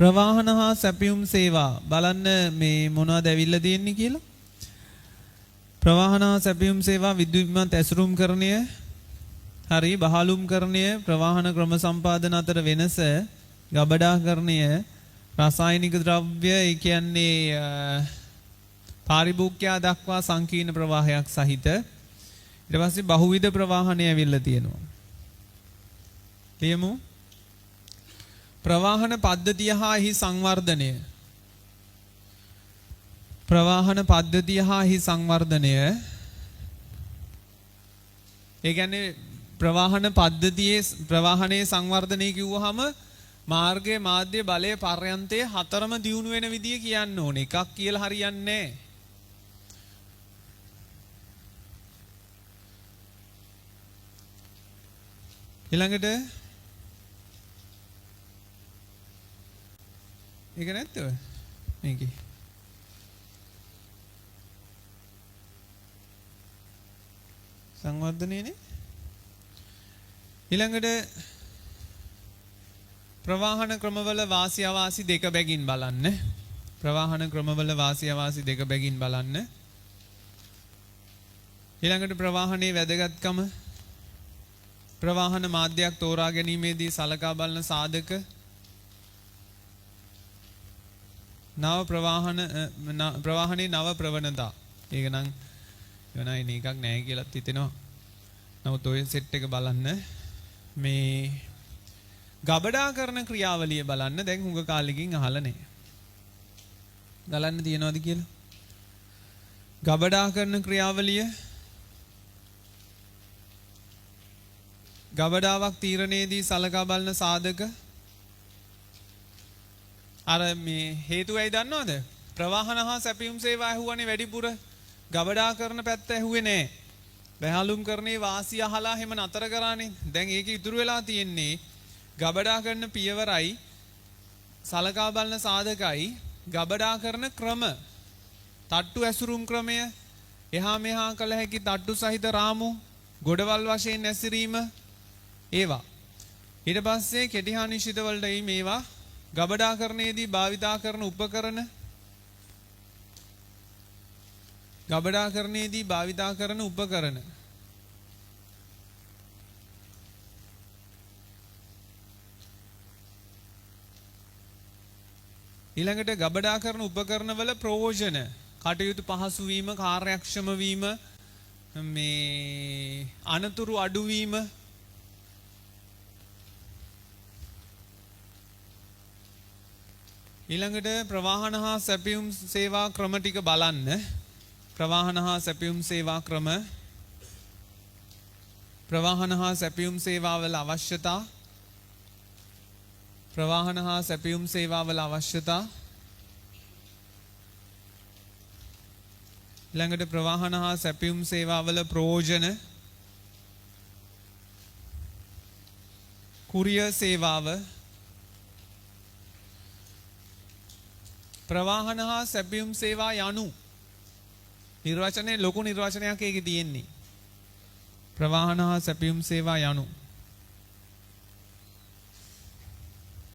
ප්‍රවාහන හා සැපියුම් සේවා බලන්න මේ මොනවද ඇවිල්ලා තියෙන්නේ කියලා. ප්‍රවාහන හා සැපියුම් සේවා විද්‍යුත්මත් ඇසුරුම්කරණය හරි බහලුම්කරණය ප්‍රවාහන ක්‍රම සම්පාදන අතර වෙනස ගබඩාකරණය රසායනික ද්‍රව්‍ය ඒ කියන්නේ පාරිභෝගිකයා දක්වා සංකීර්ණ ප්‍රවාහයක් සහිත ඊට පස්සේ බහුවිධ ප්‍රවාහනය ඇවිල්ලා තියෙනවා. කියමු ප්‍රවාහන පද්ධතිය හා එහි සංවර්ධනය. ප්‍රවාහන පද්ධතිය හා එහි සංවර්ධනය ඒ කියන්නේ ප්‍රවාහන පද්ධතියේ ප්‍රවාහනයේ සංවර්ධනය කිව්වහම මාර්ගයේ මාධ්‍ය බලයේ පර්යන්තයේ හතරම දියුණු වෙන විදිය කියන්න ඕනේ. එකක් කියලා හරියන්නේ නැහැ. ඊළඟට ඒක නැත්තේ මේකේ සංවර්ධනයනේ. ඊළඟට ප්‍රවාහන ක්‍රමවල වාසි අවාසි දෙක බැගින් බලන්න. ප්‍රවාහන ක්‍රමවල වාසි අවාසි දෙක බැගින් බලන්න. ඊළඟට ප්‍රවාහනයේ වැදගත්කම ප්‍රවාහන මාධ්‍යයක් තෝරා ගැනීමේදී සලකා බලන සාධක නව ප්‍රවාහනයේ නව ප්‍රවණතා. ඒක නම් වෙනයි එකක් නැහැ කියලාත් හිතෙනවා. නමුත් ඔය සෙට් එක බලන්න මේ ගබඩා කරන ක්‍රියාවලිය බලන්න දැන් හුඟ කාලෙකින් අහලා නැහැ. බලන්න තියනවද කියලා? ගබඩා කරන ක්‍රියාවලිය ගබඩාවක් තීරණයේදී සලකා බලන සාධක අර මේ හේතුවයි දන්නවද? ප්‍රවාහන හා සැපියුම් සේවා ඇහුවනේ වැඩිපුර. ගබඩා කරන පැත්ත ඇහුවේ නැහැ. බහලුම් කරන්නේ වාසිය අහලා හැම නතර කරානේ. දැන් ඒක ඉතුරු වෙලා තියෙන්නේ ගබඩා කරන පියවරයි සලකා බලන සාධකයි ගබඩා කරන ක්‍රම. තට්ටු ඇසුරුම් ක්‍රමය, එහා මෙහා කළ හැකි තට්ටු සහිත රාමු, ගොඩවල් වශයෙන් ඇසිරීම ඒවා. ඊට පස්සේ කෙටි හා නිශ්චිත වලටයි මේවා ගබඩාකරණයේදී භාවිතා කරන උපකරණ ගබඩාකරණයේදී භාවිතා කරන උපකරණ ඊළඟට ගබඩා කරන උපකරණ වල ප්‍රයෝජන කටයුතු පහසු වීම කාර්යක්ෂම වීම මේ අනතුරු අඩු වීම ඊළඟට ප්‍රවාහන හා සැපියුම් සේවා ක්‍රම ටික බලන්න. ප්‍රවාහන හා සැපියුම් සේවා ක්‍රම ප්‍රවාහන හා සැපියුම් සේවාවල අවශ්‍යතා ප්‍රවාහන හා සැපියුම් සේවාවල අවශ්‍යතා ඊළඟට ප්‍රවාහන හා සැපියුම් සේවාවල ප්‍රයෝජන කුරියර් සේවාව ප්‍රවාහන හා සැපියුම් සේවා යනු නිර්වචනයේ ලොකු නිර්වචනයක් ඒකේ තියෙන්නේ. ප්‍රවාහන හා සැපියුම් සේවා යනු